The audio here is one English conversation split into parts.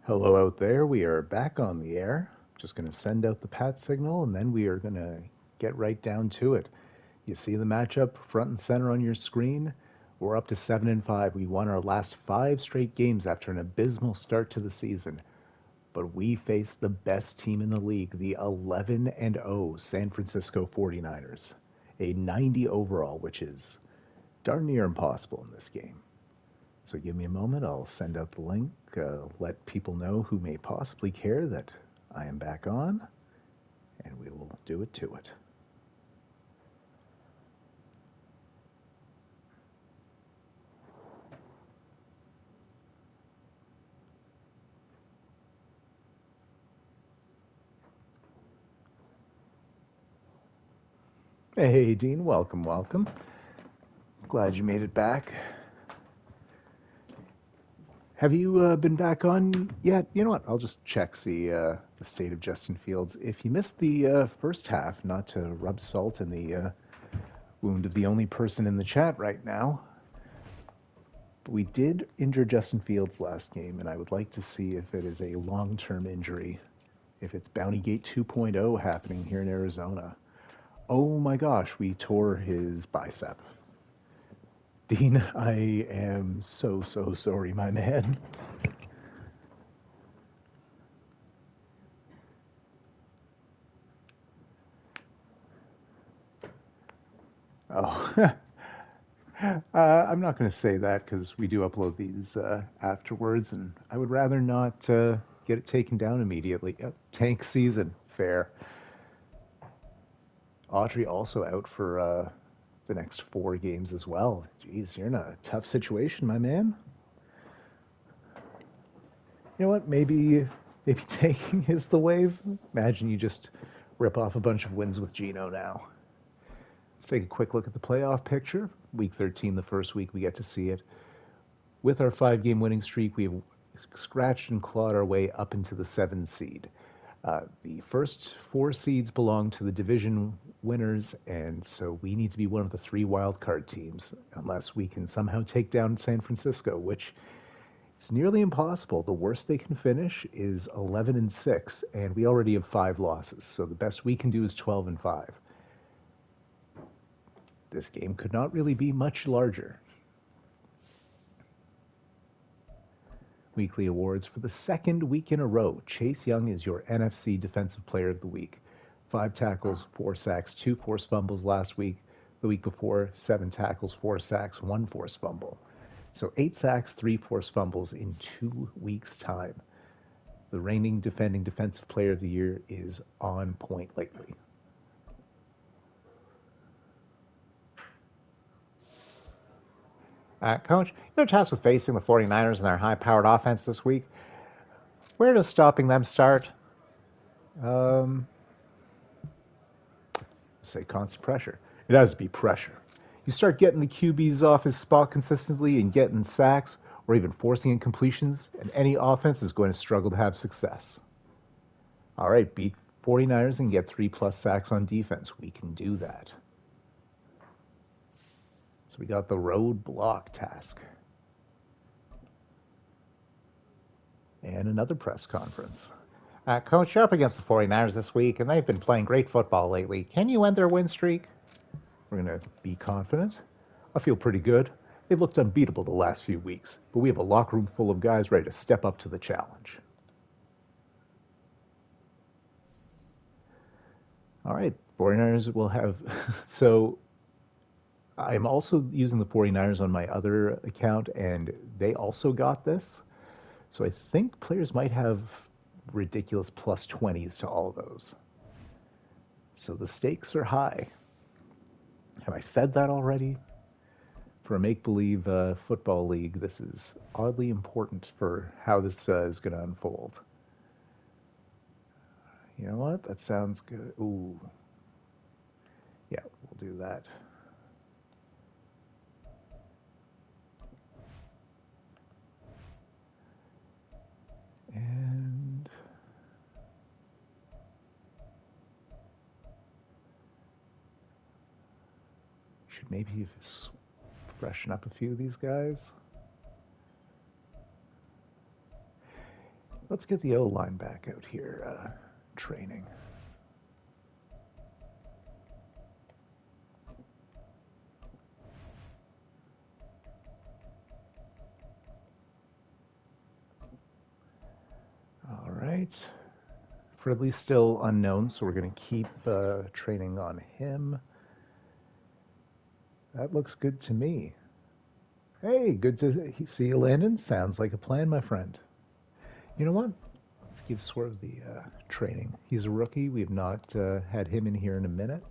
Hello out there. We are back on the air. Just going to send out the pat signal and then we are going to get right down to it. You see the matchup front and center on your screen? We're up to 7-5. We won our last 5 straight games after an abysmal start to the season. But we face the best team in the league, the 11-0 San Francisco 49ers. A 90 overall, which is darn near impossible in this game. So give me a moment. I'll send out the link, let people know who may possibly care that I am back on, and we will do it to it. Hey, Dean, welcome, welcome. Glad you made it back. Have you been back on yet? You know what? I'll just check the state of Justin Fields. If you missed the first half, not to rub salt in the wound of the only person in the chat right now, but we did injure Justin Fields last game, and I would like to see if it is a long-term injury, if it's Bountygate 2.0 happening here in Arizona. Oh my gosh, we tore his bicep. Dean, I am so sorry, my man. Oh, I'm not going to say that because we do upload these afterwards, and I would rather not get it taken down immediately. Tank season, fair. Audrey also out for the next 4 games as well. Jeez, you're in a tough situation, my man. You know what? Maybe tanking is the wave. Imagine you just rip off a bunch of wins with Gino now. Let's take a quick look at the playoff picture. Week 13, the first week we get to see it. With our 5-game winning streak, we have scratched and clawed our way up into the 7 seed. The first 4 seeds belong to the division winners, and so we need to be one of the 3 wildcard teams, unless we can somehow take down San Francisco, which is nearly impossible. The worst they can finish is 11-6, and we already have 5 losses, so the best we can do is 12-5. This game could not really be much larger. Weekly awards for the second week in a row. Chase Young is your NFC Defensive Player of the Week. 5 tackles, 4 sacks, 2 forced fumbles last week. The week before, 7 tackles, 4 sacks, 1 forced fumble. So 8 sacks, 3 forced fumbles in 2 weeks' time. The reigning defending Defensive Player of the Year is on point lately. Coach, you're tasked with facing the 49ers and their high-powered offense this week. Where does stopping them start? Say constant pressure. It has to be pressure. You start getting the QBs off his spot consistently and getting sacks or even forcing incompletions, and any offense is going to struggle to have success. All right, beat 49ers and get 3+ sacks on defense. We can do that. So we got the roadblock task. And another press conference. Coach, you're up against the 49ers this week, and they've been playing great football lately. Can you end their win streak? We're going to be confident. I feel pretty good. They've looked unbeatable the last few weeks, but we have a locker room full of guys ready to step up to the challenge. All right, 49ers will have... So I'm also using the 49ers on my other account, and they also got this. So I think players might have ridiculous +20s to all of those. So the stakes are high. Have I said that already? For a make-believe football league, this is oddly important for how this is going to unfold. You know what? That sounds good. Ooh. Yeah, we'll do that. And should maybe freshen up a few of these guys. Let's get the O-line back out here, training. All right. Fridley's still unknown, so we're going to keep training on him. That looks good to me. Hey, good to see you, Landon. Sounds like a plan, my friend. You know what? Let's give Swerve the training. He's a rookie. We've not had him in here in a minute.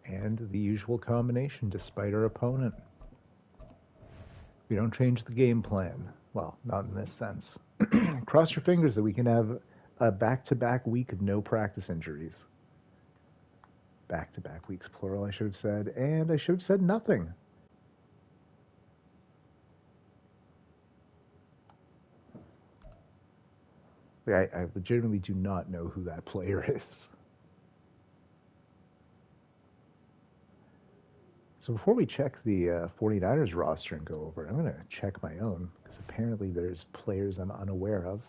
And the usual combination, despite our opponent. We don't change the game plan. Well, not in this sense. Cross your fingers that we can have a back-to-back week of no practice injuries. Back-to-back weeks, plural, I should have said. And I should have said nothing. I legitimately do not know who that player is. So before we check the 49ers roster and go over it, I'm going to check my own, because apparently there's players I'm unaware of.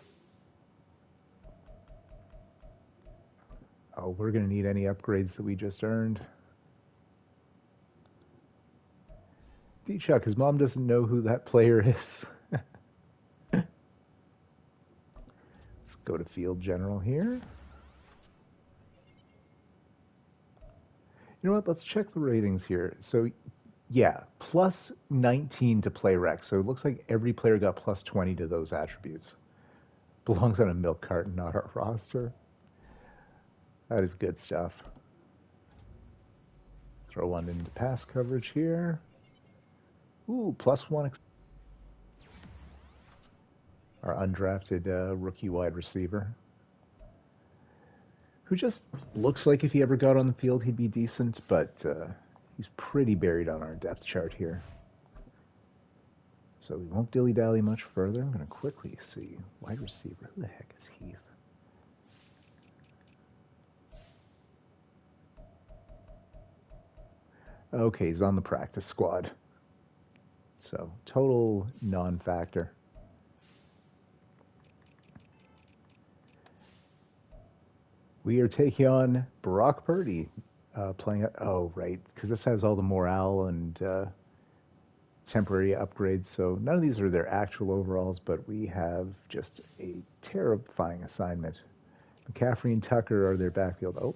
Oh, we're going to need any upgrades that we just earned. D-Chuck, his mom doesn't know who that player is. Let's go to Field General here. You know what? Let's check the ratings here. So, yeah, plus 19 to play rec. So it looks like every player got plus 20 to those attributes. Belongs on a milk carton, not our roster. That is good stuff. Throw one into pass coverage here. Ooh, plus one. Our undrafted rookie wide receiver, who just looks like if he ever got on the field, he'd be decent, but he's pretty buried on our depth chart here. So we won't dilly-dally much further. I'm going to quickly see. Wide receiver, who the heck is Heath? Okay, he's on the practice squad. So, total non-factor. We are taking on Brock Purdy, playing. Oh, right, because this has all the morale and temporary upgrades. So none of these are their actual overalls, but we have just a terrifying assignment. McCaffrey and Tucker are their backfield. Oh,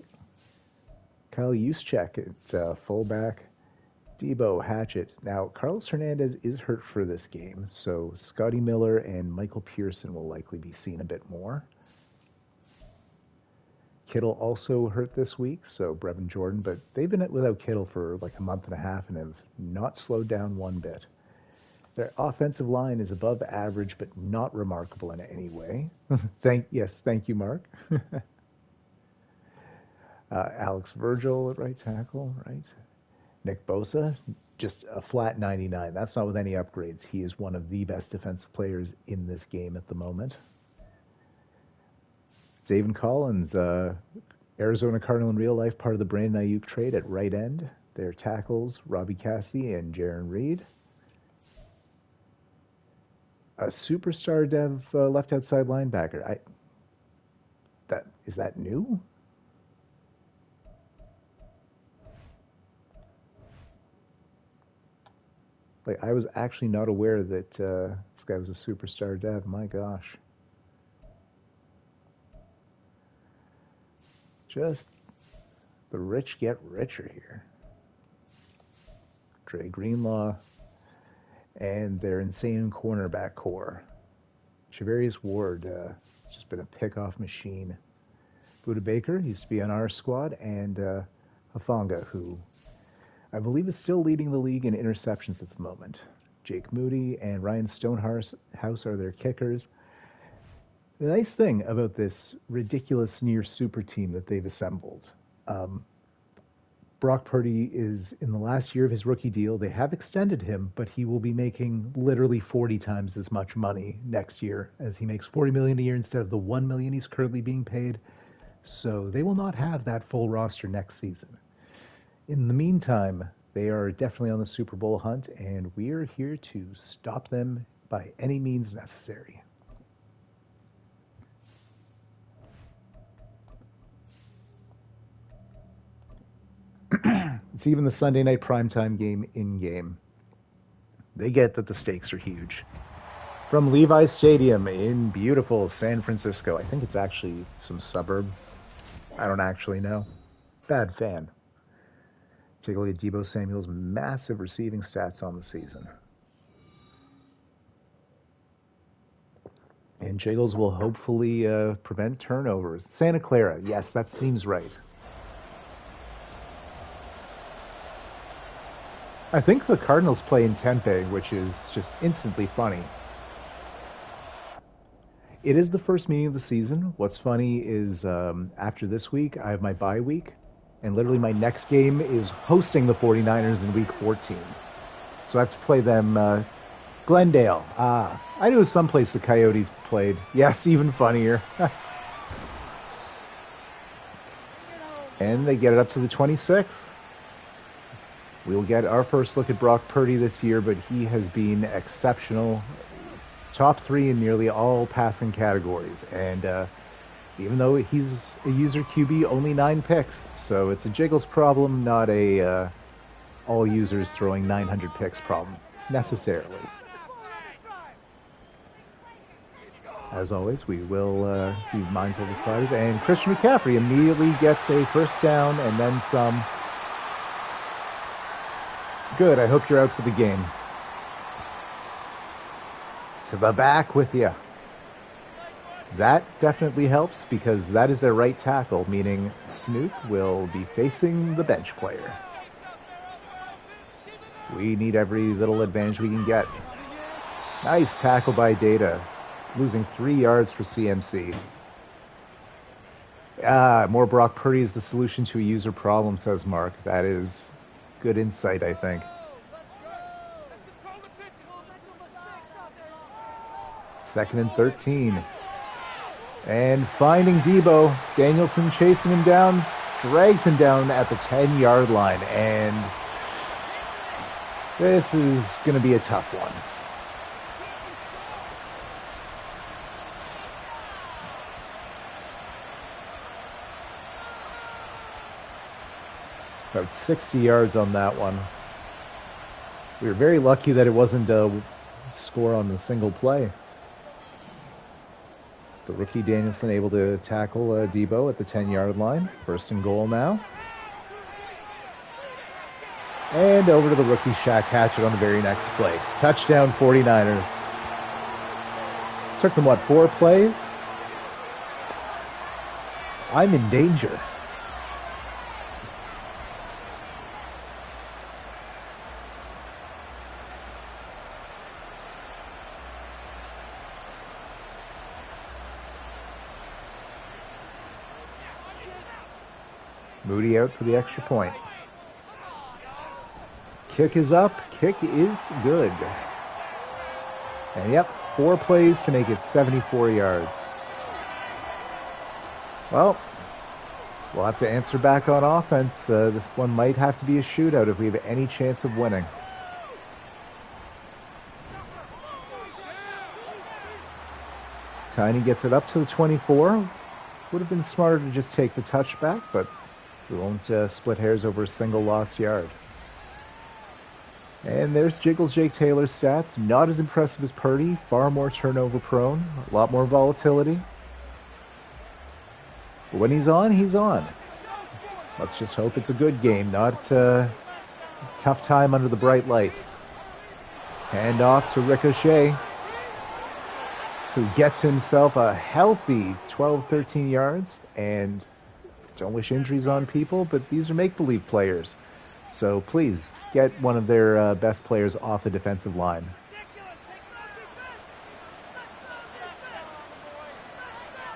Kyle Juszczyk at fullback. Debo Hatchett. Now, Carlos Hernandez is hurt for this game, so Scotty Miller and Michael Pearson will likely be seen a bit more. Kittle also hurt this week, so Brevin Jordan, but they've been without Kittle for like a month and a half and have not slowed down one bit. Their offensive line is above average, but not remarkable in any way. Thank you, Mark. Alex Virgil at right tackle, right? Nick Bosa, just a flat 99. That's not with any upgrades. He is one of the best defensive players in this game at the moment. Zaven Collins, Arizona Cardinal in real life, part of the Brandon Ayuk trade at right end. Their tackles, Robbie Cassidy and Jaron Reed. A superstar dev left outside linebacker. Is that new? Like, I was actually not aware that this guy was a superstar dev. My gosh. Just the rich get richer here. Dre Greenlaw and their insane cornerback core. Shavarius Ward, just been a pickoff machine. Buda Baker used to be on our squad, and Hafanga, who I believe is still leading the league in interceptions at the moment. Jake Moody and Ryan Stonehouse are their kickers. The nice thing about this ridiculous near super team that they've assembled, Brock Purdy is in the last year of his rookie deal. They have extended him, but he will be making literally 40 times as much money next year, as he makes $40 million a year instead of the $1 million he's currently being paid. So they will not have that full roster next season. In the meantime, They are definitely on the Super Bowl hunt, and we're here to stop them by any means necessary. It's even the Sunday night primetime game in-game. They get that the stakes are huge. From Levi's Stadium in beautiful San Francisco. I think it's actually some suburb. I don't actually know. Bad fan. Take a look at Deebo Samuel's massive receiving stats on the season. And Jiggles will hopefully prevent turnovers. Santa Clara, yes, that seems right. I think the Cardinals play in Tempe, which is just instantly funny. It is the first meeting of the season. What's funny is after this week, I have my bye week, and literally my next game is hosting the 49ers in week 14. So I have to play them Glendale. I knew someplace the Coyotes played. Yes, even funnier. And they get it up to the 26th. We'll get our first look at Brock Purdy this year, but he has been exceptional. Top 3 in nearly all passing categories. And even though he's a user QB, only 9 picks. So it's a Jiggles problem, not a all users throwing 900 picks problem, necessarily. As always, we will be mindful of the sliders. And Christian McCaffrey immediately gets a first down and then some. Good, I hope you're out for the game. To the back with you. That definitely helps because that is their right tackle, meaning Snoop will be facing the bench player. We need every little advantage we can get. Nice tackle by Data. Losing 3 yards for CMC. More Brock Purdy is the solution to a user problem, says Mark. That is good insight, I think. Second and 13. And finding Deebo. Danielson chasing him down. Drags him down at the 10-yard line. And this is going to be a tough one. About 60 yards on that one. We were very lucky that it wasn't a score on the single play. The rookie Danielson able to tackle Deebo at the 10-yard line. First and goal now. And over to the rookie Shaq Hatchett on the very next play. Touchdown 49ers. Took them, 4 plays? I'm in danger. Moody out for the extra point. Kick is up. Kick is good. And yep, 4 plays to make it 74 yards. Well, we'll have to answer back on offense. This one might have to be a shootout if we have any chance of winning. Tiny gets it up to the 24. Would have been smarter to just take the touchback, but we won't split hairs over a single lost yard. And there's Jiggles Jake Taylor's stats. Not as impressive as Purdy. Far more turnover prone. A lot more volatility. But when he's on, he's on. Let's just hope it's a good game, not a tough time under the bright lights. Hand off to Ricochet, who gets himself a healthy 12, 13 yards. And don't wish injuries on people, but these are make-believe players. So please, get one of their best players off the defensive line.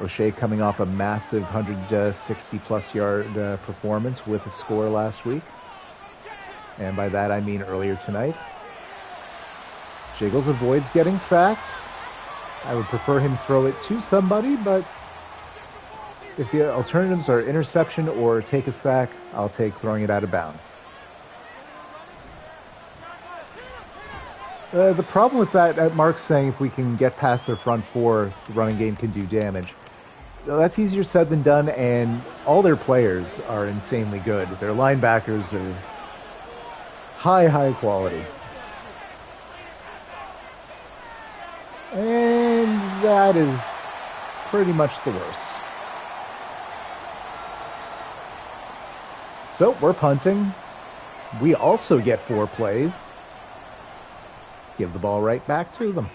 O'Shea coming off a massive 160-plus yard performance with a score last week. And by that I mean earlier tonight. Jiggles avoids getting sacked. I would prefer him throw it to somebody, but if the alternatives are interception or take a sack, I'll take throwing it out of bounds. The problem with that, Mark's saying if we can get past their front four, the running game can do damage. That's easier said than done, and all their players are insanely good. Their linebackers are high quality. And that is pretty much the worst. So we're punting. We also get 4 plays. Give the ball right back to them.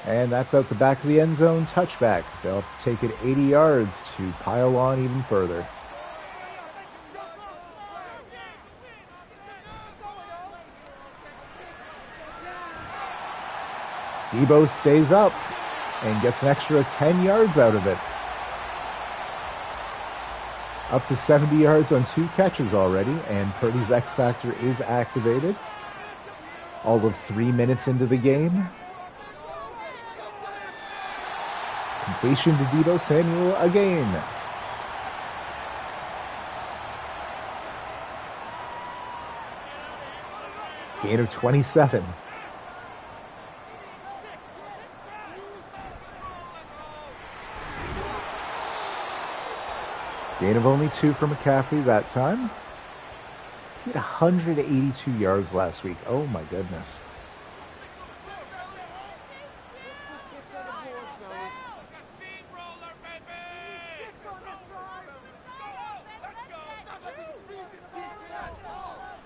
And that's out the back of the end zone, touchback. They'll have to take it 80 yards to pile on even further. Debo stays up and gets an extra 10 yards out of it. Up to 70 yards on 2 catches already, and Purdy's X Factor is activated. All of 3 minutes into the game. Completion to Debo Samuel again. Gain of 27. Gain of only 2 for McCaffrey that time. He had 182 yards last week. Oh my goodness.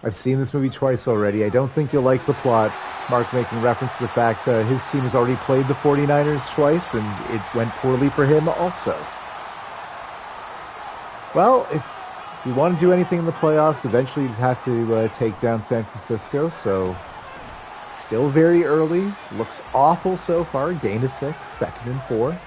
I've seen this movie twice already. I don't think you'll like the plot. Mark making reference to the fact his team has already played the 49ers twice, and it went poorly for him also. Well, if you want to do anything in the playoffs, eventually you'd have to take down San Francisco, so still very early. Looks awful so far. Gain of 6, 2nd and 4.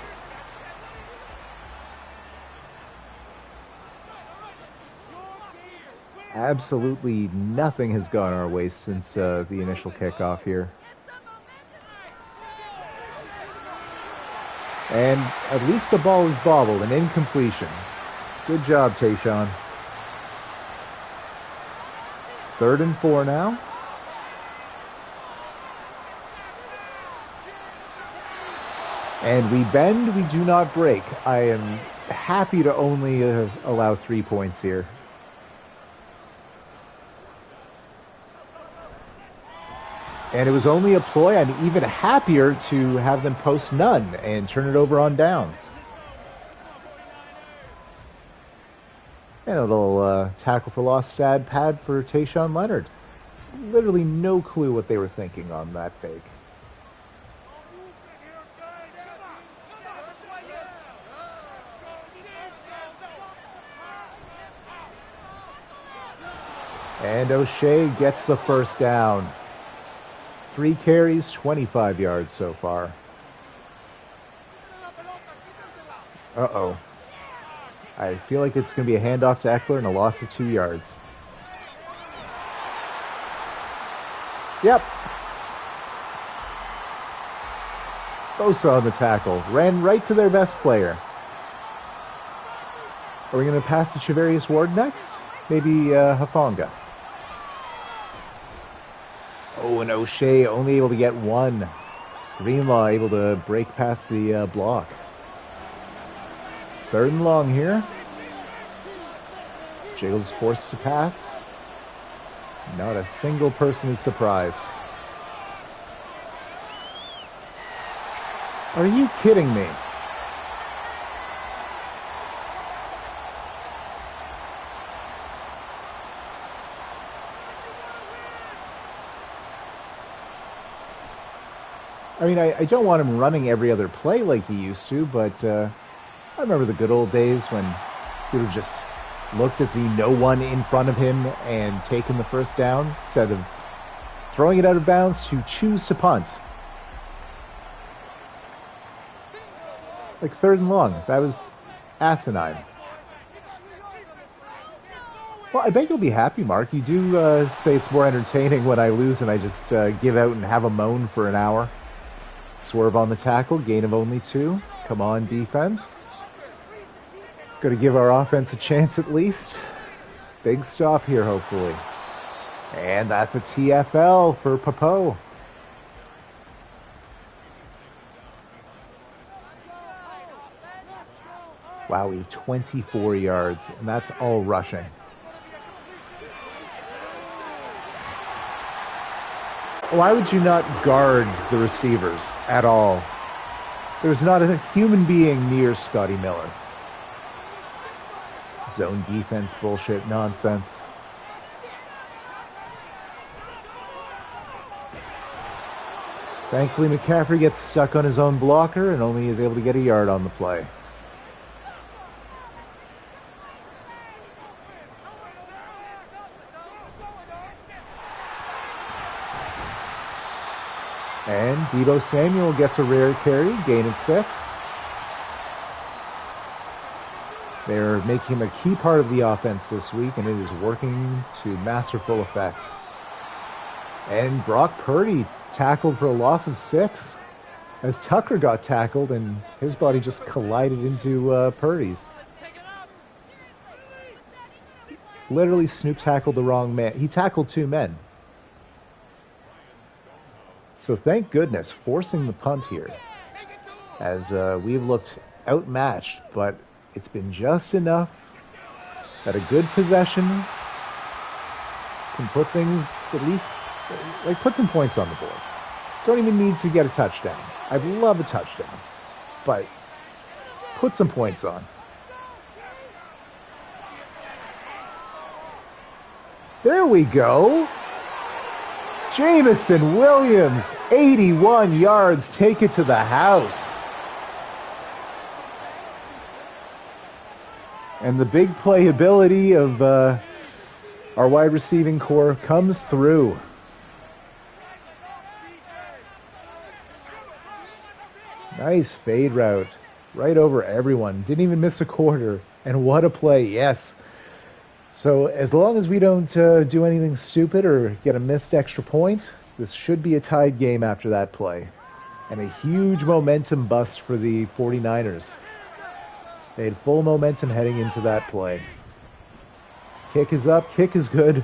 Absolutely nothing has gone our way since the initial kickoff here. And at least the ball is bobbled, an incompletion. Good job, Tayshaun. 3rd and 4 now. And we bend, we do not break. I am happy to only allow 3 points here. And it was only a ploy. I'm even happier to have them post none and turn it over on downs. And a little tackle for loss stat pad for Tayshaun Leonard. Literally no clue what they were thinking on that fake. And O'Shea gets the first down. 3 carries, 25 yards so far. Uh-oh. I feel like it's going to be a handoff to Eckler and a loss of 2 yards. Yep. Bosa on the tackle. Ran right to their best player. Are we going to pass to Charvarius Ward next? Maybe Hufanga. Oh, and O'Shea only able to get 1. Greenlaw able to break past the block. 3rd and long here. Jiggles forced to pass. Not a single person is surprised. Are you kidding me? I mean, I don't want him running every other play like he used to, but I remember the good old days when he would have just looked at the no one in front of him and taken the first down instead of throwing it out of bounds to choose to punt. Like 3rd and long. That was asinine. Well, I bet you'll be happy, Mark. You do say it's more entertaining when I lose and I just give out and have a moan for an hour. Swerve on the tackle, gain of only 2. Come on, defense. Got to give our offense a chance at least. Big stop here, hopefully. And that's a TFL for Popo. Wow, we have 24 yards, and that's all rushing. Why would you not guard the receivers at all? There's not a human being near Scotty Miller. Zone defense bullshit nonsense. Thankfully, McCaffrey gets stuck on his own blocker and only is able to get a yard on the play. And Deebo Samuel gets a rare carry, gain of 6. They're making him a key part of the offense this week, and it is working to masterful effect. And Brock Purdy tackled for a loss of 6 as Tucker got tackled and his body just collided into Purdy's. Literally Snoop tackled the wrong man. He tackled 2 men. So thank goodness, forcing the punt here, as we've looked outmatched, but it's been just enough that a good possession can put things, at least, like, put some points on the board. Don't even need to get a touchdown. I'd love a touchdown, but put some points on. There we go. Jamison Williams, 81 yards, take it to the house. And the big playability of our wide receiving core comes through. Nice fade route, right over everyone. Didn't even miss a quarter. And what a play, yes. So as long as we don't do anything stupid or get a missed extra point, this should be a tied game after that play. And a huge momentum bust for the 49ers. They had full momentum heading into that play. Kick is up, kick is good.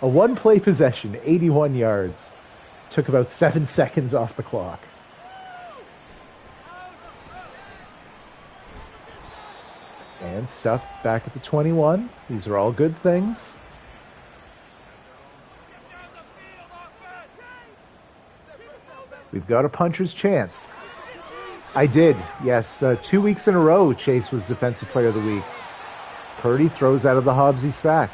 A one-play possession, 81 yards. Took about 7 seconds off the clock. And stuffed back at the 21. These are all good things. We've got a puncher's chance. I did, yes. 2 weeks in a row, Chase was Defensive Player of the Week. Purdy throws out of the Hobbsy sack.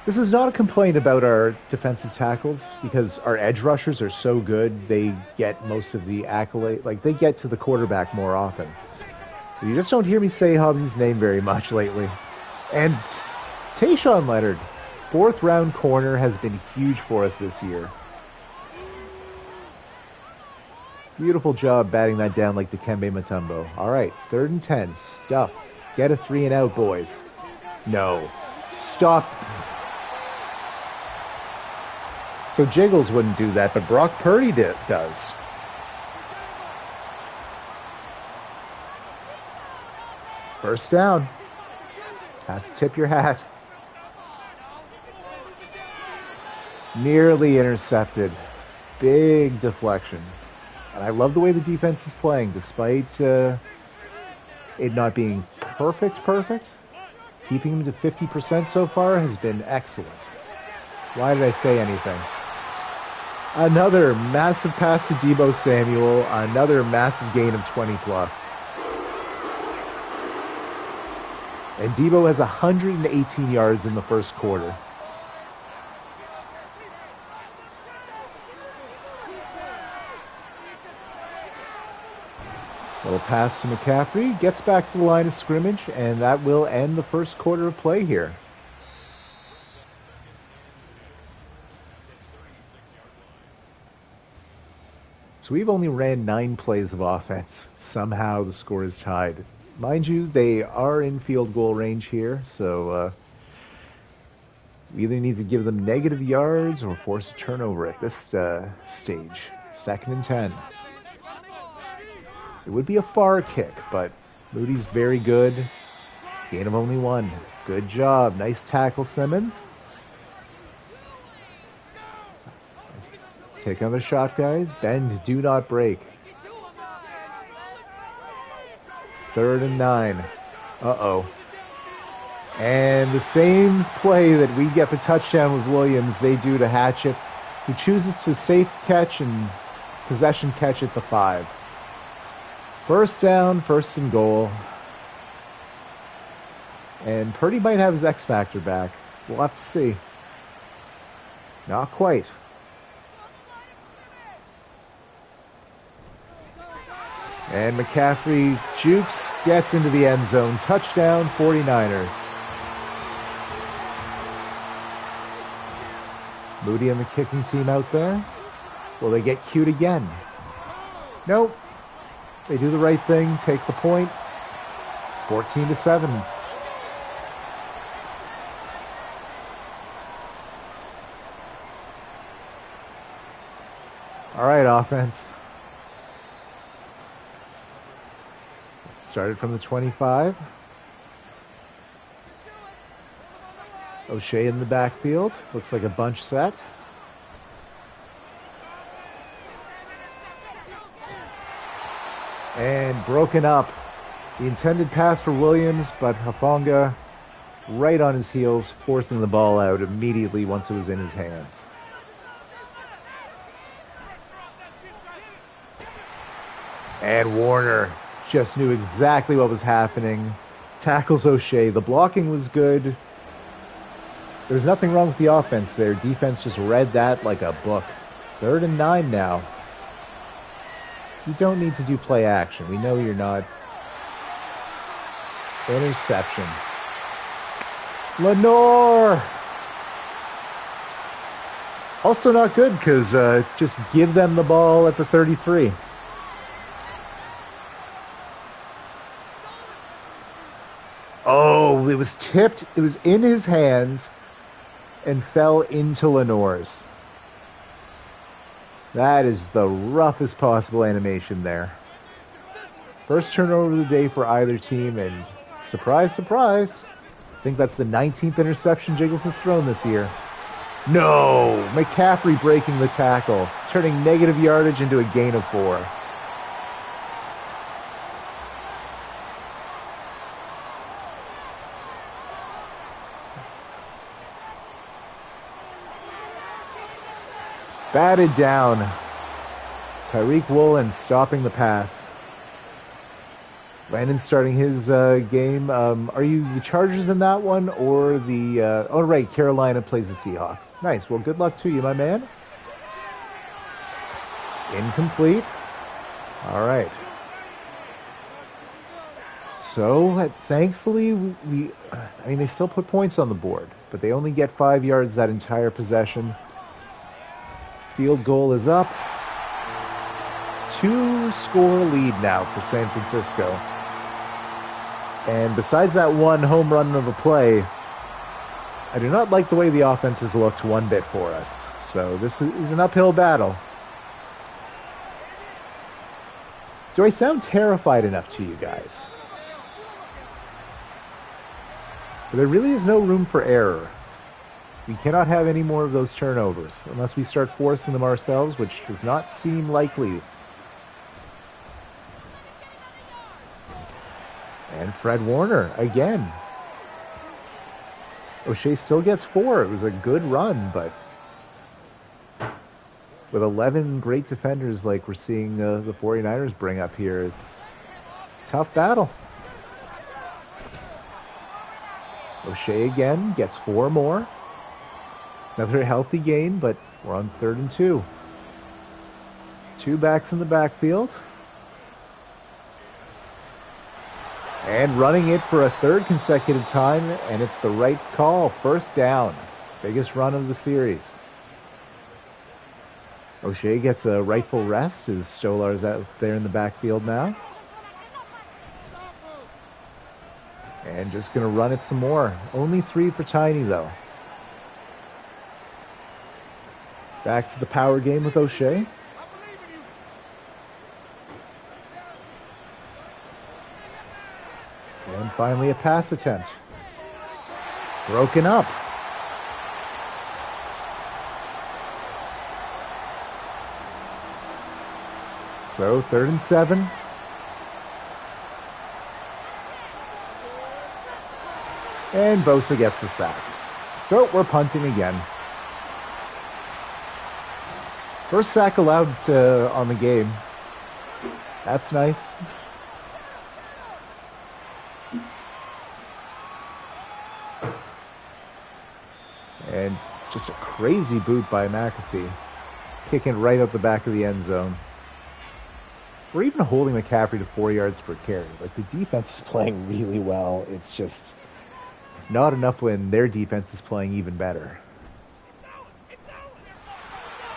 This is not a complaint about our defensive tackles, because our edge rushers are so good, they get most of the accolade. Like, they get to the quarterback more often. You just don't hear me say Hobbsy's name very much lately. And Tayshaun Leonard, 4th round corner, has been huge for us this year. Beautiful job batting that down like Dikembe Mutombo. All right, 3rd and 10. Stuff. Get a 3 and out, boys. No. Stop. So Jiggles wouldn't do that, but Brock Purdy does. First down. Have to tip your hat. Nearly intercepted. Big deflection. And I love the way the defense is playing, despite it not being perfect. Keeping them to 50% so far has been excellent. Why did I say anything? Another massive pass to Deebo Samuel. Another massive gain of 20 plus. And Deebo has 118 yards in the first quarter. Little pass to McCaffrey, gets back to the line of scrimmage, and that will end the first quarter of play here. So we've only ran 9 plays of offense. Somehow the score is tied. Mind you, they are in field goal range here, so we either need to give them negative yards or force a turnover at this stage. 2nd and 10. It would be a far kick, but Moody's very good. Gain of only 1. Good job. Nice tackle, Simmons. Take another shot, guys. Bend, do not break. 3rd and 9. Uh-oh. And the same play that we get the touchdown with Williams, they do to Hatchett, who chooses to safe catch and possession catch at the 5. First down, 1st and goal. And Purdy might have his X Factor back. We'll have to see. Not quite. And McCaffrey jukes, gets into the end zone. Touchdown, 49ers. Moody and the kicking team out there. Will they get cute again? Nope. They do the right thing, take the point. 14-7. All right, offense. Started from the 25. O'Shea in the backfield. Looks like a bunch set. And broken up. The intended pass for Williams, but Hufanga right on his heels, forcing the ball out immediately once it was in his hands. And Warner just knew exactly what was happening. Tackles O'Shea. The blocking was good. There was nothing wrong with the offense there. Defense just read that like a book. 3rd and 9 now. You don't need to do play action. We know you're not. Interception. Lenore! Also not good because just give them the ball at the 33. Oh, it was tipped. It was in his hands and fell into Lenore's. That is the roughest possible animation there. First turnover of the day for either team, and surprise, surprise, I think that's the 19th interception Jiggles has thrown this year. No! McCaffrey breaking the tackle, turning negative yardage into a gain of 4. Batted down. Tyreek Woolen stopping the pass. Landon starting his game. Are you the Chargers in that one or the... oh, right, Carolina plays the Seahawks. Nice. Well, good luck to you, my man. Incomplete. All right. So, thankfully, I mean, they still put points on the board, but they only get 5 yards that entire possession. Field goal is up. 2-score lead now for San Francisco. And besides that one home run of a play, I do not like the way the offense has looked one bit for us. So this is an uphill battle. Do I sound terrified enough to you guys? There really is no room for error. We cannot have any more of those turnovers unless we start forcing them ourselves, which does not seem likely. And Fred Warner again. O'Shea still gets 4. It was a good run, but with 11 great defenders like we're seeing the 49ers bring up here, it's a tough battle. O'Shea again gets 4 more. Another healthy gain, but we're on 3rd and 2. 2 backs in the backfield. And running it for a 3rd consecutive time, and it's the right call. First down. Biggest run of the series. O'Shea gets a rightful rest as Stolar's out there in the backfield now. And just going to run it some more. Only 3 for Tiny, though. Back to the power game with O'Shea. And finally a pass attempt. Broken up. So 3rd and 7. And Bosa gets the sack. So we're punting again. First sack allowed on the game. That's nice. And just a crazy boot by McAfee. Kicking right out the back of the end zone. We're even holding McCaffrey to 4 yards per carry. Like, the defense is playing really well. It's just not enough when their defense is playing even better.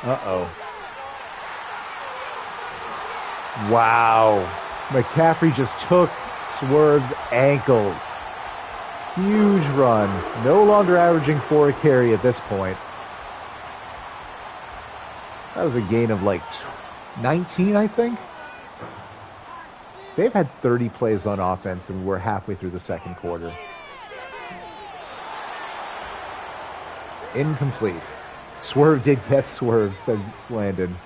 Uh-oh. Wow. McCaffrey just took Swerve's ankles. Huge run. No longer averaging 4 a carry at this point. That was a gain of like 19, I think. They've had 30 plays on offense, and we're halfway through the second quarter. Incomplete. Swerve did get swerved, said Landon.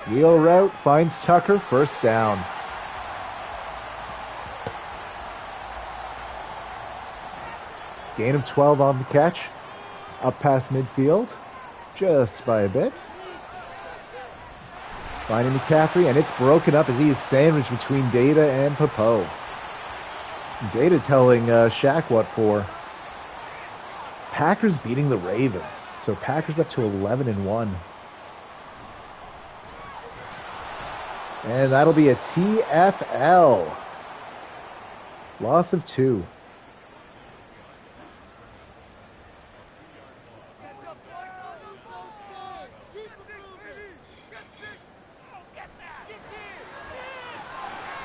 Wheel route finds Tucker, first down. Gain of 12 on the catch. Up past midfield, just by a bit. Finding McCaffrey, and it's broken up as he is sandwiched between Data and Popo. Data telling Shaq what for. Packers beating the Ravens. So Packers up to 11-1. And that'll be a TFL. Loss of 2.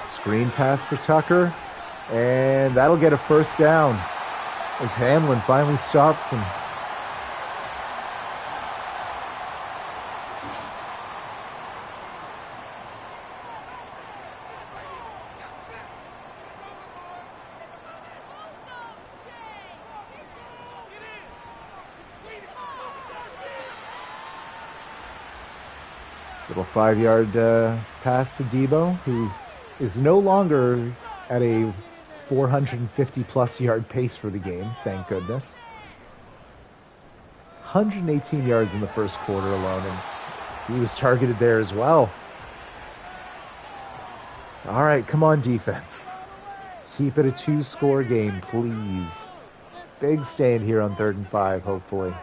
Screen pass for Tucker, and that'll get a first down as Hamlin finally stops him. Little 5-yard pass to Debo, who is no longer at a 450-plus yard pace for the game, thank goodness. 118 yards in the first quarter alone, and he was targeted there as well. All right, come on, defense. Keep it a 2-score game, please. Big stand here on 3rd and 5, hopefully.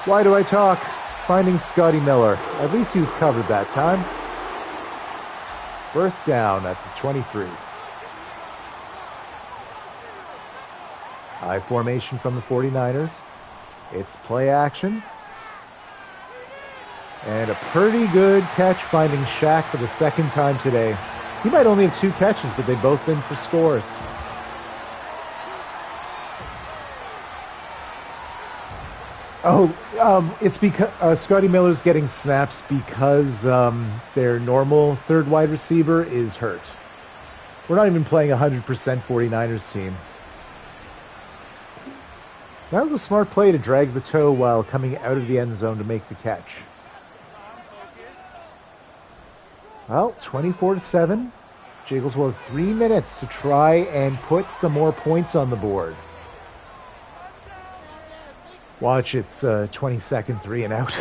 Why do I talk? Finding Scotty Miller. At least he was covered that time. First down at the 23. High formation from the 49ers. It's play action. And a pretty good catch finding Shaq for the second time today. He might only have 2 catches, but they've both been for scores. It's because Scotty Miller's getting snaps because their normal third wide receiver is hurt. We're not even playing 100% 49ers team. That was a smart play to drag the toe while coming out of the end zone to make the catch. Well, 24-7. Jiggles will have 3 minutes to try and put some more points on the board. Watch, it's 20-second 3 and out.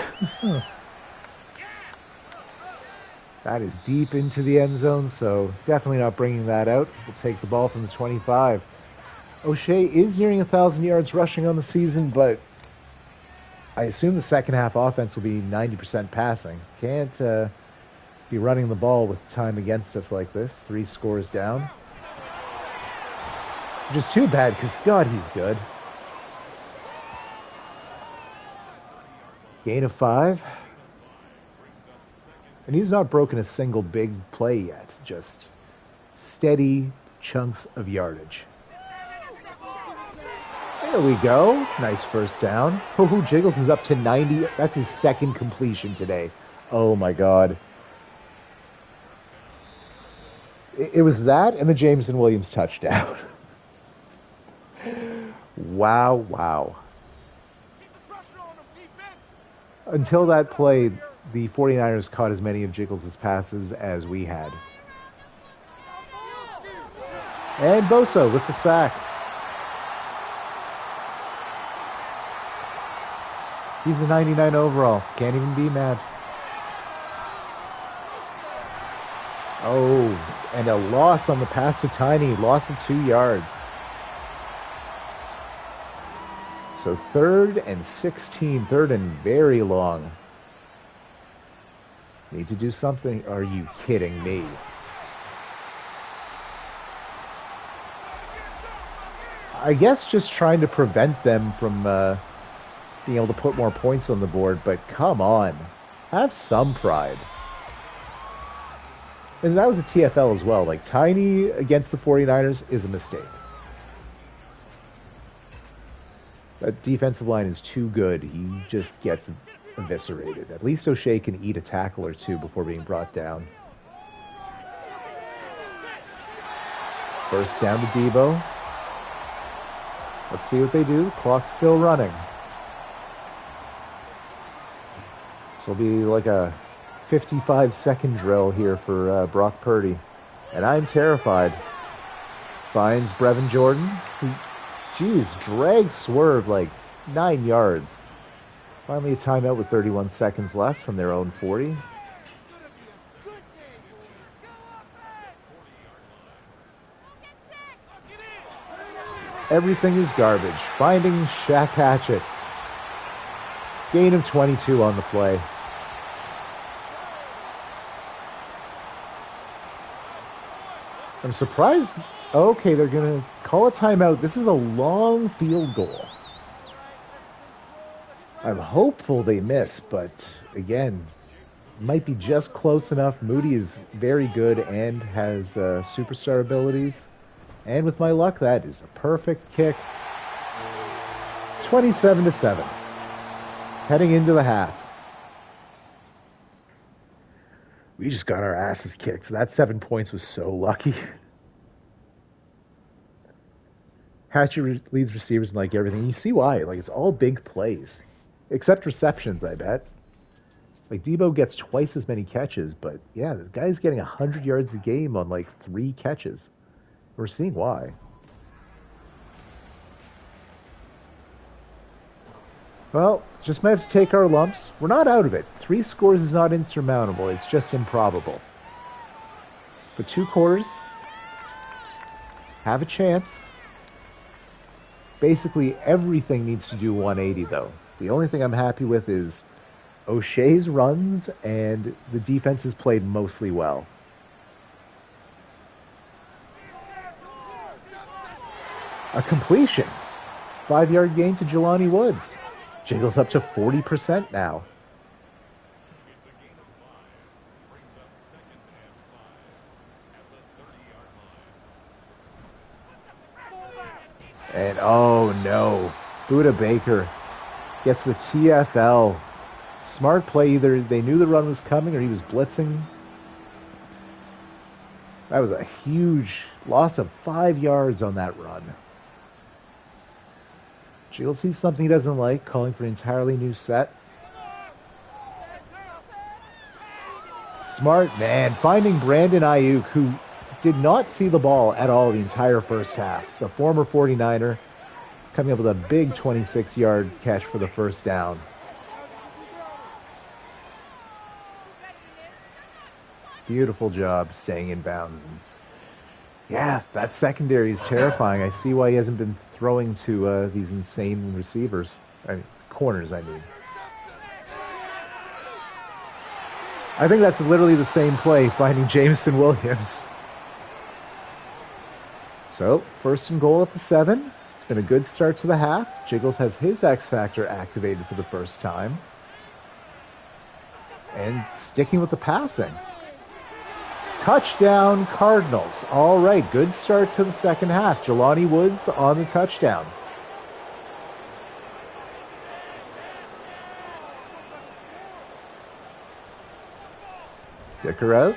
That is deep into the end zone, so definitely not bringing that out. We'll take the ball from the 25. O'Shea is nearing 1,000 yards rushing on the season, but I assume the second half offense will be 90% passing. Can't be running the ball with time against us like this. 3 scores down. Which is too bad, because God, he's good. Gain of 5. And he's not broken a single big play yet. Just steady chunks of yardage. There we go. Nice first down. Oh, Jiggles is up to 90. That's his second completion today. Oh, my God. It was that and the Jameson Williams touchdown. Wow, wow. Until that play, the 49ers caught as many of Jiggles' passes as we had. And Bosa with the sack. He's a 99 overall. Can't even be mad. Oh, and a loss on the pass to Tiny. Loss of 2 yards. So 3rd and 16. 3rd and very long. Need to do something. Are you kidding me? I guess just trying to prevent them from being able to put more points on the board, but come on. Have some pride. And that was a TFL as well. Like, Tiny against the 49ers is a mistake. That defensive line is too good. He just gets eviscerated. At least O'Shea can eat a tackle or two before being brought down. First down to Debo. Let's see what they do. The clock's still running. This will be like a 55-second drill here for Brock Purdy. And I'm terrified. Finds Brevin Jordan, who, geez, drag swerve like 9 yards. Finally a timeout with 31 seconds left from their own 40. Everything is garbage. Finding Shaq Hatchett. Gain of 22 on the play. I'm surprised. Okay, they're going to call a timeout. This is a long field goal. I'm hopeful they miss, but again, might be just close enough. Moody is very good and has superstar abilities. And with my luck, that is a perfect kick. 27-7. Heading into the half. We just got our asses kicked. So that 7 points was so lucky. Hatcher leads receivers and like everything. You see why. Like, it's all big plays. Except receptions, I bet. Like, Debo gets twice as many catches, but yeah, the guy's getting 100 yards a game on like 3 catches. We're seeing why. Well, just might have to take our lumps. We're not out of it. 3 scores is not insurmountable. It's just improbable. But 2 quarters have a chance. Basically, everything needs to do 180, though. The only thing I'm happy with is O'Shea's runs, and the defense has played mostly well. A completion. 5-yard gain to Jelani Woods. Jiggles up to 40% now. And oh no, Buda Baker gets the TFL. Smart play. Either they knew the run was coming or he was blitzing. That was a huge loss of 5 yards on that run. Jiggles sees something he doesn't like, calling for an entirely new set. Smart man, finding Brandon Ayuk, who did not see the ball at all the entire first half. The former 49er coming up with a big 26-yard catch for the first down. Beautiful job staying in bounds. And yeah, that secondary is terrifying. I see why he hasn't been throwing to these insane receivers. Corners, I mean. I think that's literally the same play, finding Jameson Williams. So, 1st and goal at the 7. It's been a good start to the half. Jiggles has his X Factor activated for the first time. And sticking with the passing. Touchdown, Cardinals. All right, good start to the second half. Jelani Woods on the touchdown. Kicker out.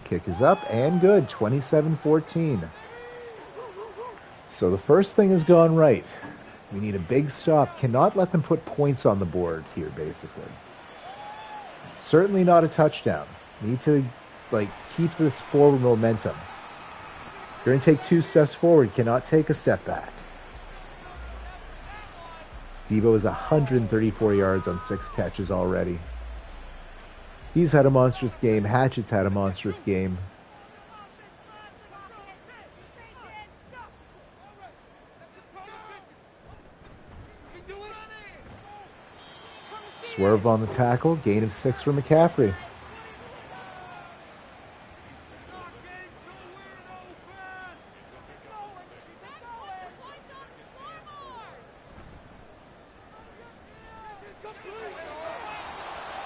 Kick is up and good. 27-14. So the first thing has gone right. We need a big stop. Cannot let them put points on the board here, basically. Certainly not a touchdown. Need to, keep this forward momentum. You're going to take 2 steps forward. Cannot take a step back. Debo is 134 yards on 6 catches already. He's had a monstrous game. Hatchett's had a monstrous game. Swerve on the tackle. Gain of 6 for McCaffrey.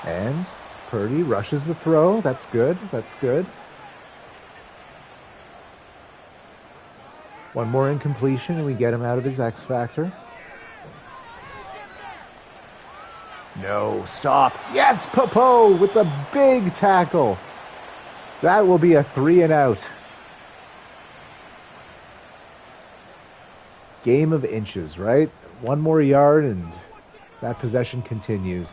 And Purdy rushes the throw. That's good. That's good. One more incompletion and we get him out of his X factor. No, stop. Yes, Popo with a big tackle. That will be a 3 and out. Game of inches, right? One more yard and that possession continues.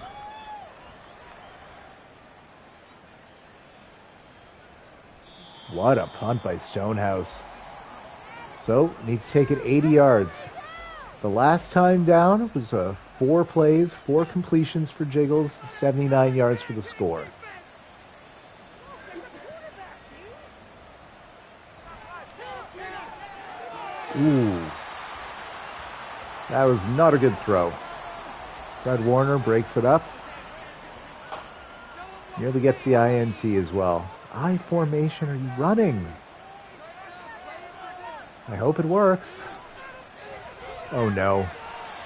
What a punt by Stonehouse. So, needs to take it 80 yards. The last time down was 4 plays, 4 completions for Jiggles, 79 yards for the score. Ooh. That was not a good throw. Fred Warner breaks it up. Nearly gets the INT as well. I formation, are you running? I hope it works. Oh no.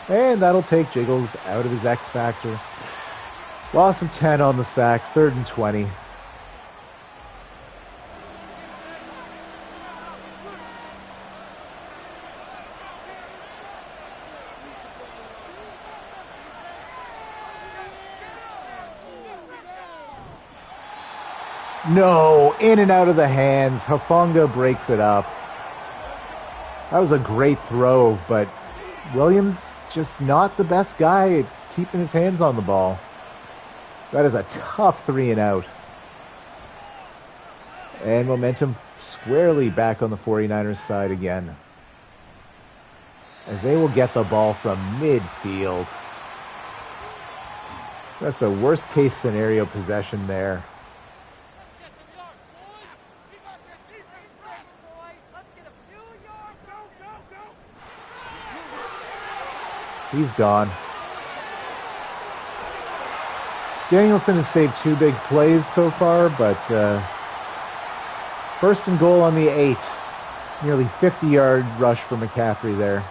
And that'll take Jiggles out of his X factor. Loss of 10 on the sack, 3rd and 20. No, in and out of the hands. Hufanga breaks it up. That was a great throw, but Williams just not the best guy at keeping his hands on the ball. That is a tough 3 and out. And momentum squarely back on the 49ers side again, as they will get the ball from midfield. That's a worst case scenario possession there. He's gone. Danielson has saved 2 big plays so far, but 1st and goal on the 8. Nearly 50-yard rush for McCaffrey there.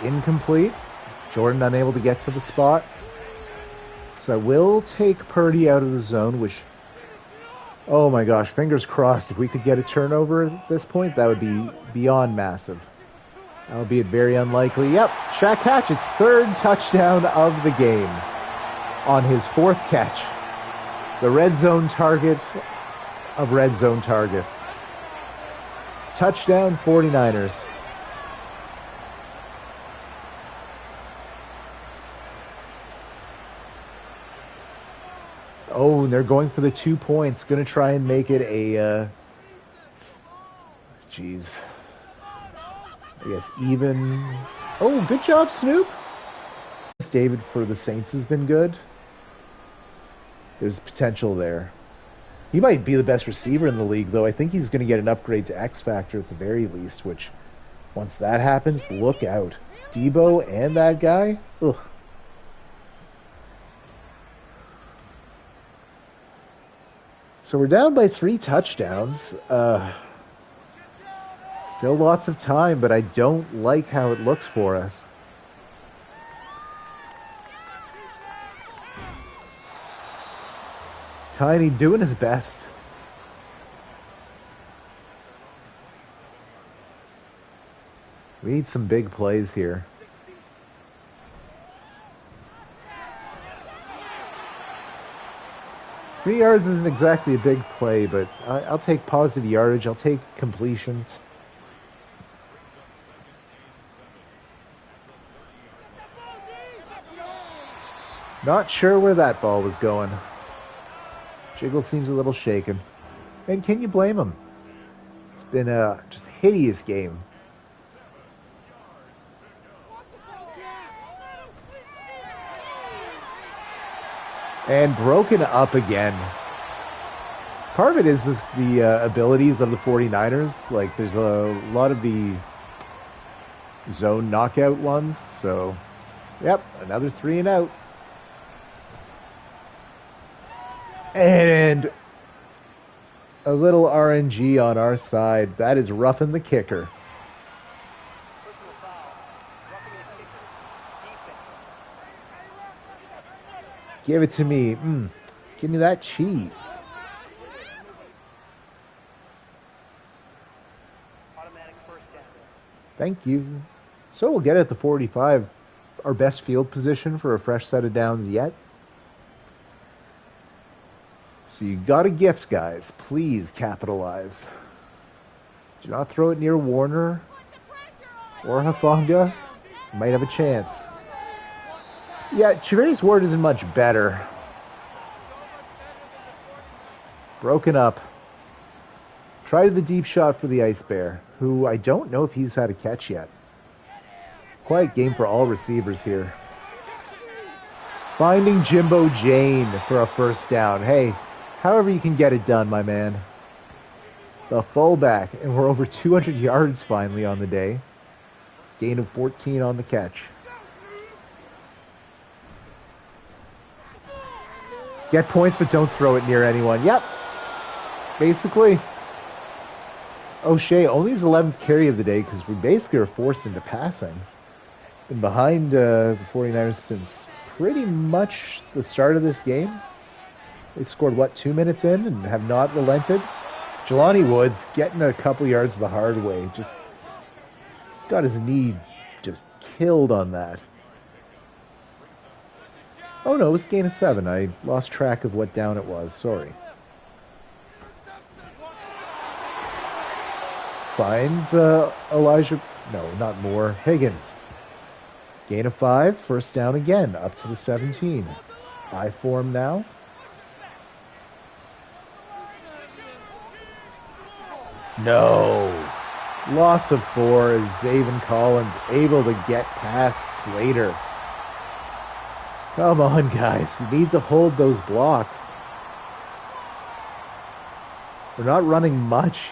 Incomplete. Jordan unable to get to the spot. So I will take Purdy out of the zone, which, oh my gosh, fingers crossed. If we could get a turnover at this point, that would be beyond massive. That would be very unlikely. Yep, Shaq Hatchett's 3rd touchdown of the game on his 4th catch. The red zone target of red zone targets. Touchdown 49ers. Oh, and they're going for the 2 points. Going to try and make it a, I guess even. Oh, good job, Snoop. David for the Saints has been good. There's potential there. He might be the best receiver in the league, though. I think he's going to get an upgrade to X Factor at the very least, which, once that happens, look out. Debo and that guy? Ugh. So we're down by 3 touchdowns. Still lots of time, but I don't like how it looks for us. Tiny doing his best. We need some big plays here. 3 yards isn't exactly a big play, but I'll take positive yardage. I'll take completions. Not sure where that ball was going. Jiggle seems a little shaken. And can you blame him? It's been a just hideous game. And broken up again. Part of it is the abilities of the 49ers. Like, there's a lot of the zone knockout ones. So, yep, another 3 and out. And a little RNG on our side. That is roughing the kicker. Give it to me. Give me that cheese. Thank you. So we'll get at the 45. Our best field position for a fresh set of downs yet. So you got a gift, guys. Please capitalize. Do not throw it near Warner or Hufanga. You might have a chance. Yeah, Chivarius Ward isn't much better. Broken up. Try the deep shot for the Ice Bear, who I don't know if he's had a catch yet. Quiet game for all receivers here. Finding Jimbo Jane for a first down. Hey, however you can get it done, my man. The fullback, and we're over 200 yards finally on the day. Gain of 14 on the catch. Get points, but don't throw it near anyone. Yep. Basically. O'Shea, only his 11th carry of the day because we basically are forced into passing. Been behind the 49ers since pretty much the start of this game. They scored, 2 minutes in and have not relented. Jelani Woods getting a couple yards the hard way. Just got his knee just killed on that. Oh no, it was a gain of 7. I lost track of what down it was. Sorry. Finds Elijah... No, not Moore. Higgins. Gain of 5. First down again. Up to the 17. High form now. No. Loss of 4 as Zaven Collins able to get past Slater. Come on, guys. You need to hold those blocks. We're not running much.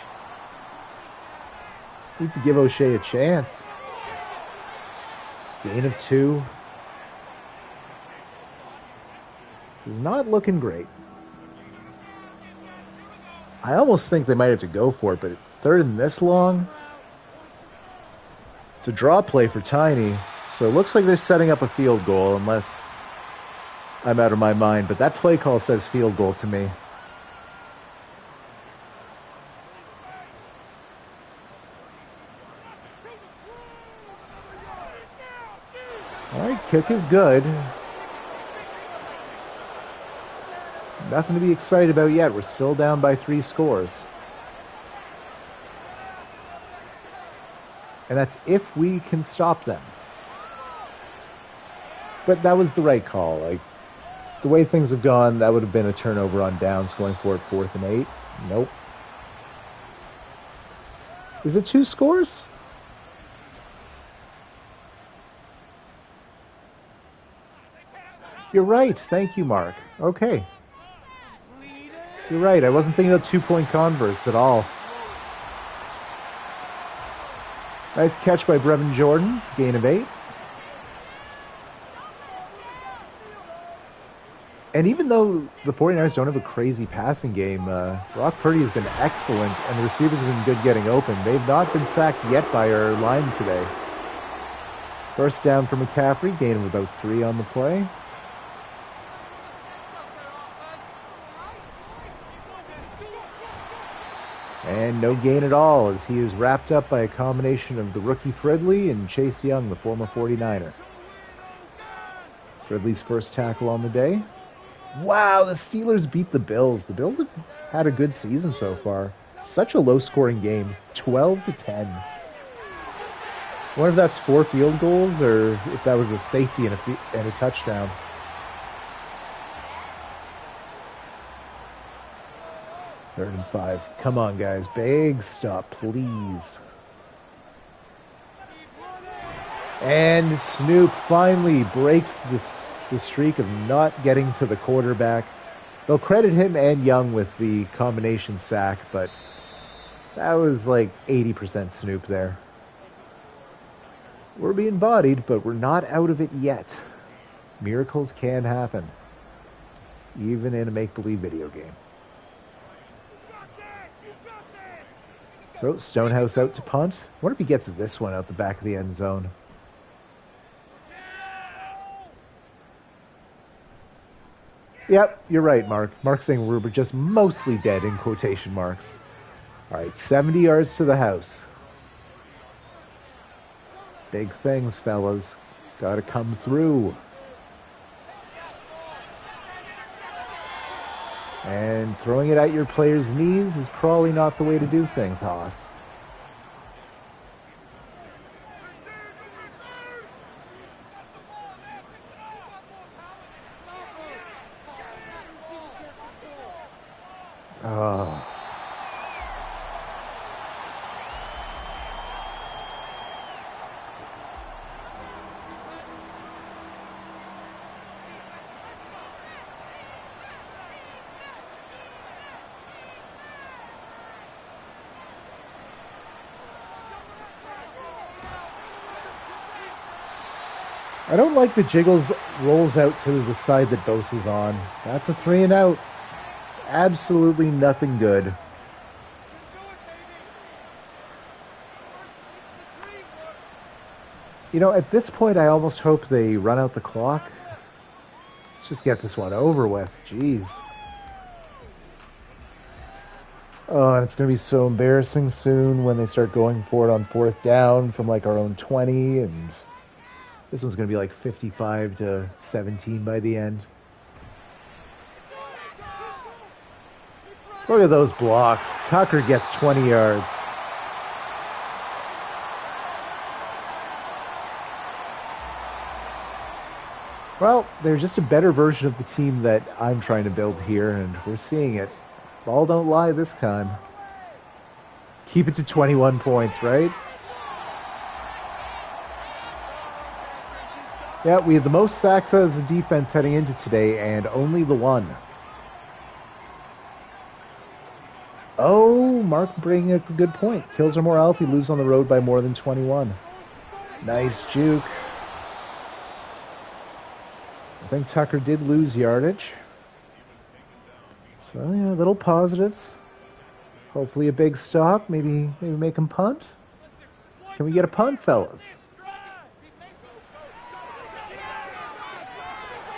Need to give O'Shea a chance. Gain of 2. This is not looking great. I almost think they might have to go for it, but 3rd and this long? It's a draw play for Tiny, so it looks like they're setting up a field goal, unless I'm out of my mind, but that play call says field goal to me. All right, kick is good. Nothing to be excited about yet. We're still down by 3 scores. And that's if we can stop them. But that was the right call. Like, the way things have gone, that would have been a turnover on downs going for it 4th and 8. Nope. Is it 2 scores? You're right. Thank you, Mark. Okay. You're right. I wasn't thinking about 2-point converts at all. Nice catch by Brevin Jordan. Gain of 8. And even though the 49ers don't have a crazy passing game, Brock Purdy has been excellent, and the receivers have been good getting open. They've not been sacked yet by our line today. First down for McCaffrey. Gain of about 3 on the play. And no gain at all, as he is wrapped up by a combination of the rookie Fridley and Chase Young, the former 49er. Fridley's first tackle on the day. Wow, the Steelers beat the Bills. The Bills have had a good season so far. Such a low-scoring game, 12-10. I wonder if that's 4 field goals or if that was a safety and a touchdown. Third and 5. Come on, guys. Big stop, please. And Snoop finally breaks the streak of not getting to the quarterback. They'll credit him and Young with the combination sack, but that was like 80% Snoop there. We're being bodied, but we're not out of it yet. Miracles can happen, even in a make-believe video game. So, Stonehouse out to punt. I wonder if he gets this one out the back of the end zone. Yep, you're right, Mark. Mark's saying we're just mostly dead in quotation marks. All right, 70 yards to the house. Big things, fellas. Gotta come through. And throwing it at your player's knees is probably not the way to do things, Haas. Oh. I don't like the Jiggles rolls out to the side that Bosa's on. That's a 3 and out. Absolutely nothing good. You know, at this point, I almost hope they run out the clock. Let's just get this one over with. Jeez. Oh, and it's going to be so embarrassing soon when they start going for it on 4th down from like our own 20, and this one's going to be like 55-17 by the end. Look at those blocks. Tucker gets 20 yards. Well, they're just a better version of the team that I'm trying to build here, and we're seeing it. Ball don't lie this time. Keep it to 21 points, right? Yeah, we had the most sacks as a defense heading into today, and only the one. Oh, Mark bringing a good point. Kills are more healthy, lose on the road by more than 21. Nice juke. I think Tucker did lose yardage. So, yeah, little positives. Hopefully a big stop. Maybe make him punt. Can we get a punt, fellas?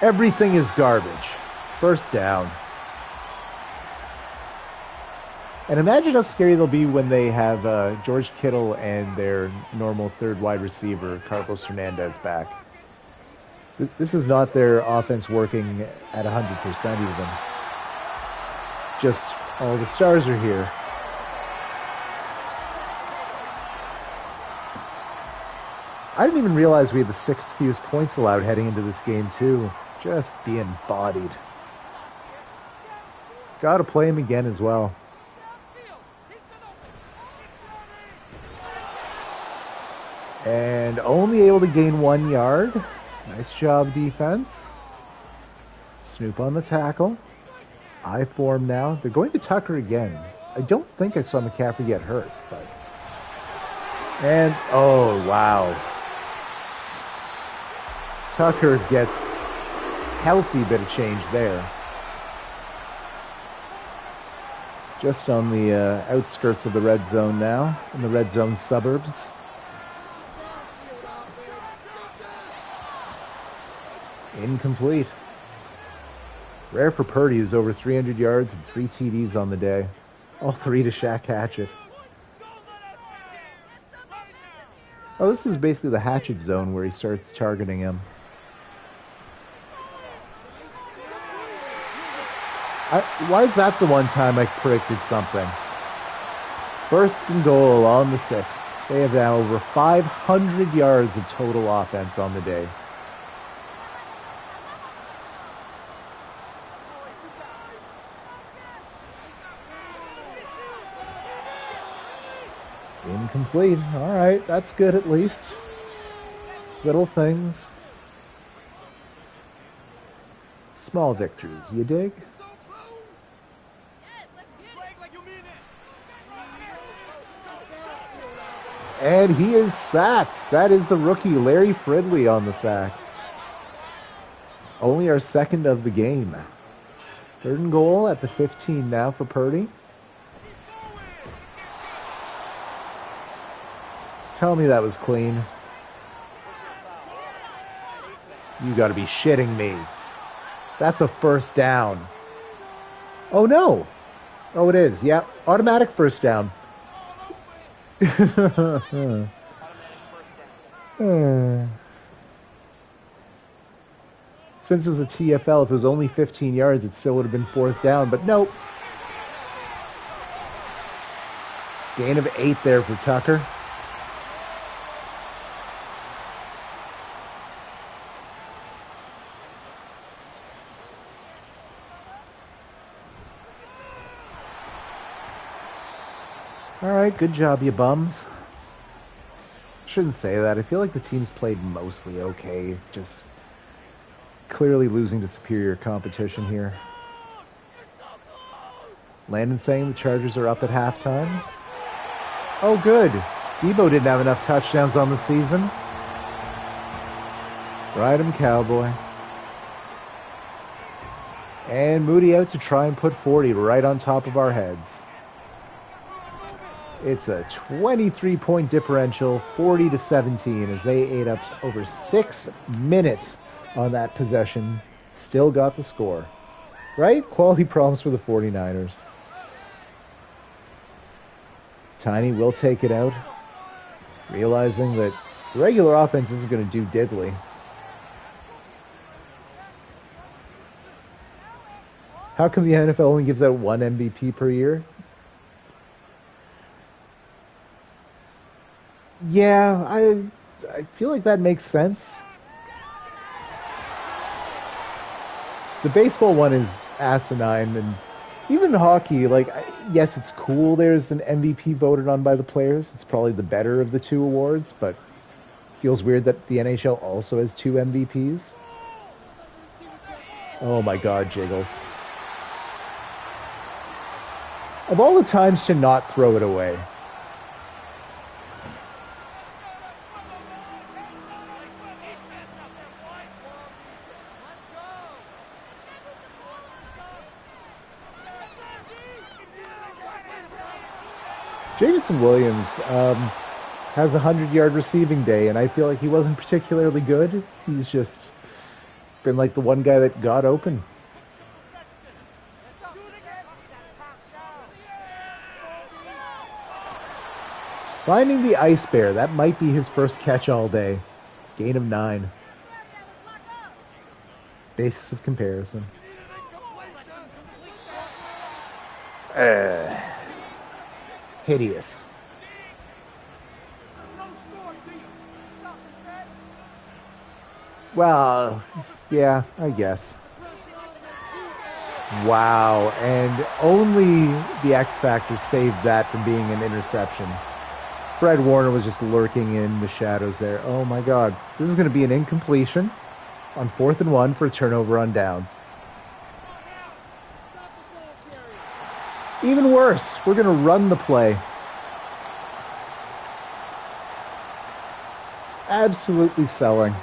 Everything is garbage. First down. And imagine how scary they'll be when they have George Kittle and their normal third wide receiver, Carlos Hernandez, back. This is not their offense working at 100% even. Just all the stars are here. I didn't even realize we had the 6th fewest points allowed heading into this game, too. Just being bodied. Gotta play him again as well. And only able to gain 1 yard. Nice job, defense. Snoop on the tackle. I form now. They're going to Tucker again. I don't think I saw McCaffrey get hurt, but... And, oh, wow. Tucker gets healthy bit of change there. Just on the outskirts of the red zone now, in the red zone suburbs. Incomplete. Rare for Purdy, who's over 300 yards and 3 TDs on the day. All 3 to Shaq Hatchett. Oh, this is basically the Hatchet zone where he starts targeting him. Why is that the one time I predicted something? First and goal on the 6. They have now over 500 yards of total offense on the day. Incomplete. All right, that's good at least. Little things. Small victories, you dig? And he is sacked. That is the rookie, Larry Fridley, on the sack. Only our second of the game. Third and goal at the 15 now for Purdy. Tell me that was clean. You gotta be shitting me. That's a first down. Oh no. Oh, it is. Yep. Automatic first down. Since it was a TFL, if it was only 15 yards, it still would have been fourth down, but nope. Gain of 8 there for Tucker. All right, good job, you bums. Shouldn't say that. I feel like the team's played mostly okay. Just clearly losing to superior competition here. Landon saying the Chargers are up at halftime. Oh, good. Debo didn't have enough touchdowns on the season. Ride him, Cowboy. And Moody out to try and put 40 right on top of our heads. It's a 23-point differential, 40-17, as they ate up over 6 minutes on that possession. Still got the score. Right? Quality problems for the 49ers. Tiny will take it out, realizing that the regular offense isn't going to do diddly. How come the NFL only gives out 1 MVP per year? Yeah, I feel like that makes sense. The baseball one is asinine, and even hockey, like, yes, it's cool there's an MVP voted on by the players. It's probably the better of the 2 awards, but it feels weird that the NHL also has 2 MVPs. Oh my god, Jiggles. Of all the times to not throw it away. Jameson Williams has a 100-yard receiving day, and I feel like he wasn't particularly good. He's just been like the one guy that got open. Finding the Ice Bear, that might be his first catch all day. Gain of 9. Basis of comparison. Hideous. Well, yeah, I guess. Wow, and only the X Factor saved that from being an interception. Fred Warner was just lurking in the shadows there. Oh my god. This is going to be an incompletion on 4th and 1 for a turnover on downs. Even worse, we're going to run the play. Absolutely selling.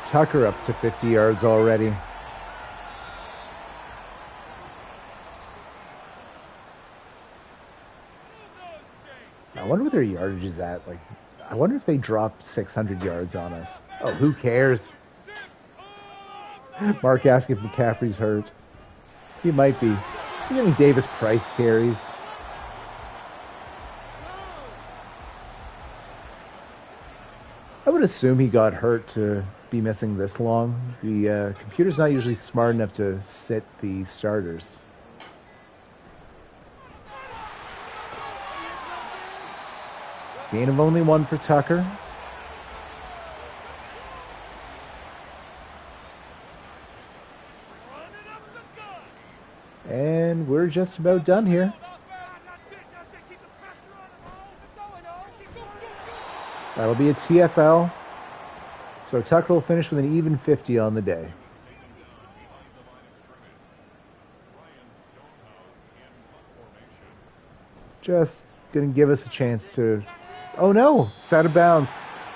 Tucker up to 50 yards already. I wonder what their yardage is at. Like, I wonder if they dropped 600 yards on us. Oh, who cares? Mark asking if McCaffrey's hurt. He might be. He's getting Davis Price carries. I would assume he got hurt to be missing this long. The computer's not usually smart enough to sit the starters. Gain of only 1 for Tucker. And we're just about done here. That'll be a TFL. So Tucker will finish with an even 50 on the day. Just didn't give us a chance to... Oh no, it's out of bounds.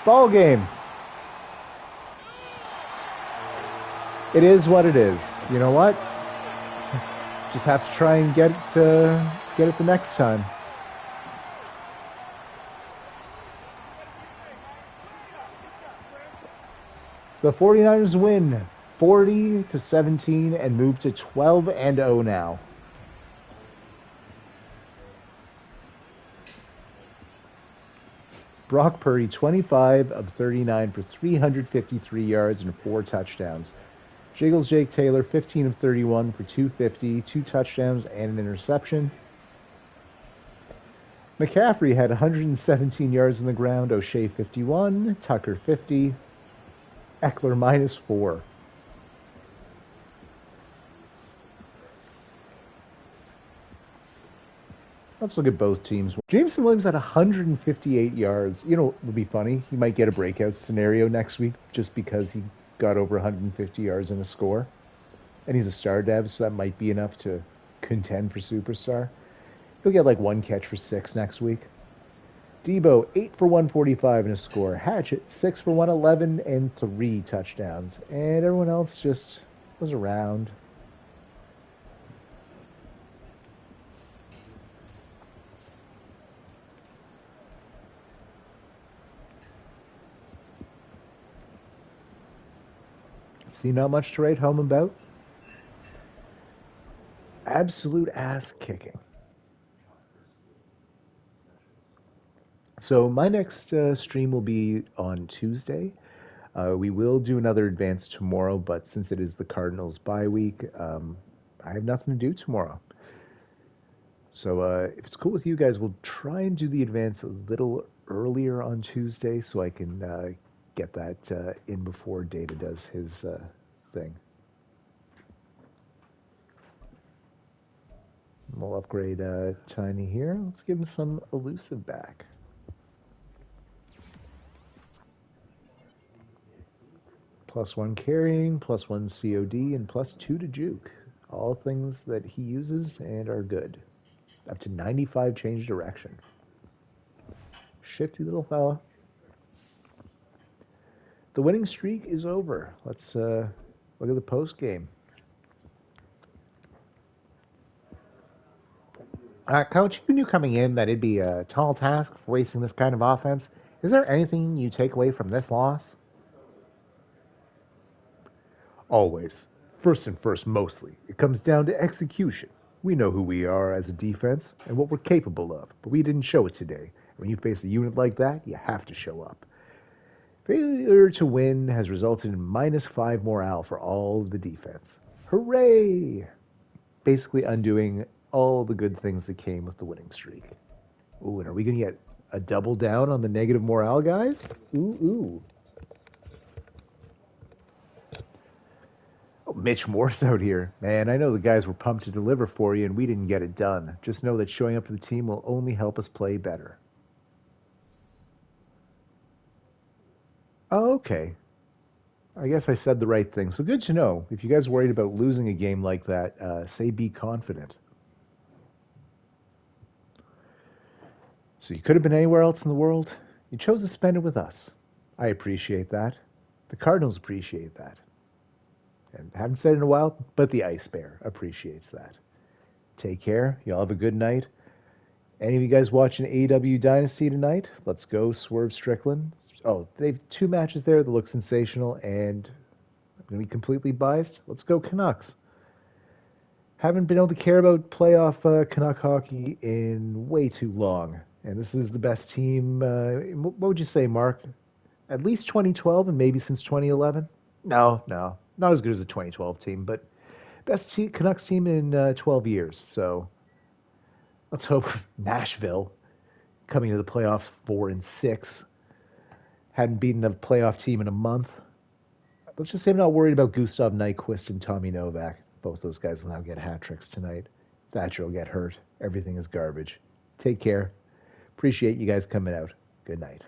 Ball game. It is what it is. You know what? Just have to try and get it the next time. The 49ers win 40-17 and move to 12-0 now. Brock Purdy, 25 of 39 for 353 yards and 4 touchdowns. Jiggles Jake Taylor, 15 of 31 for 250, 2 touchdowns and an interception. McCaffrey had 117 yards on the ground, O'Shea 51, Tucker 50, Eckler -4. Let's look at both teams. Jameson Williams had 158 yards. You know, it would be funny. He might get a breakout scenario next week just because he got over 150 yards in a score. And he's a star dev, so that might be enough to contend for Superstar. He'll get like 1 catch for 6 next week. Debo, 8 for 145 in a score. Hatchett, 6 for 111 and 3 touchdowns. And everyone else just was around. See, not much to write home about. Absolute ass kicking. So my next stream will be on Tuesday. We will do another advance tomorrow, but since it is the Cardinals bye week, I have nothing to do tomorrow. So if it's cool with you guys, we'll try and do the advance a little earlier on Tuesday so I can get that in before Data does his thing. We'll upgrade Tiny here. Let's give him some elusive back. +1 carrying, +1 COD, and +2 to juke. All things that he uses and are good. Up to 95 change direction. Shifty little fella. The winning streak is over. Let's look at the post game. Coach, you knew coming in that it'd be a tall task facing this kind of offense. Is there anything you take away from this loss? Always. First and first, mostly. It comes down to execution. We know who we are as a defense and what we're capable of, but we didn't show it today. When you face a unit like that, you have to show up. Failure to win has resulted in -5 morale for all of the defense. Hooray! Basically undoing all the good things that came with the winning streak. Ooh, and are we going to get a double down on the negative morale, guys? Ooh. Oh, Mitch Morse out here. Man, I know the guys were pumped to deliver for you, and we didn't get it done. Just know that showing up for the team will only help us play better. Oh, okay. I guess I said the right thing. So good to know. If you guys are worried about losing a game like that, say be confident. So you could have been anywhere else in the world. You chose to spend it with us. I appreciate that. The Cardinals appreciate that. And haven't said it in a while, but the Ice Bear appreciates that. Take care. Y'all have a good night. Any of you guys watching AEW Dynasty tonight? Let's go, Swerve Strickland. Oh, they've two matches there that look sensational, and I'm going to be completely biased. Let's go, Canucks. Haven't been able to care about playoff Canuck hockey in way too long. And this is the best team. What would you say, Mark? At least 2012 and maybe since 2011? No, no. Not as good as the 2012 team, but Canucks team in 12 years. So let's hope Nashville, coming to the playoffs 4-6, hadn't beaten a playoff team in a month. Let's just say I'm not worried about Gustav Nyquist and Tommy Novak. Both those guys will now get hat tricks tonight. Thatcher will get hurt. Everything is garbage. Take care. Appreciate you guys coming out. Good night.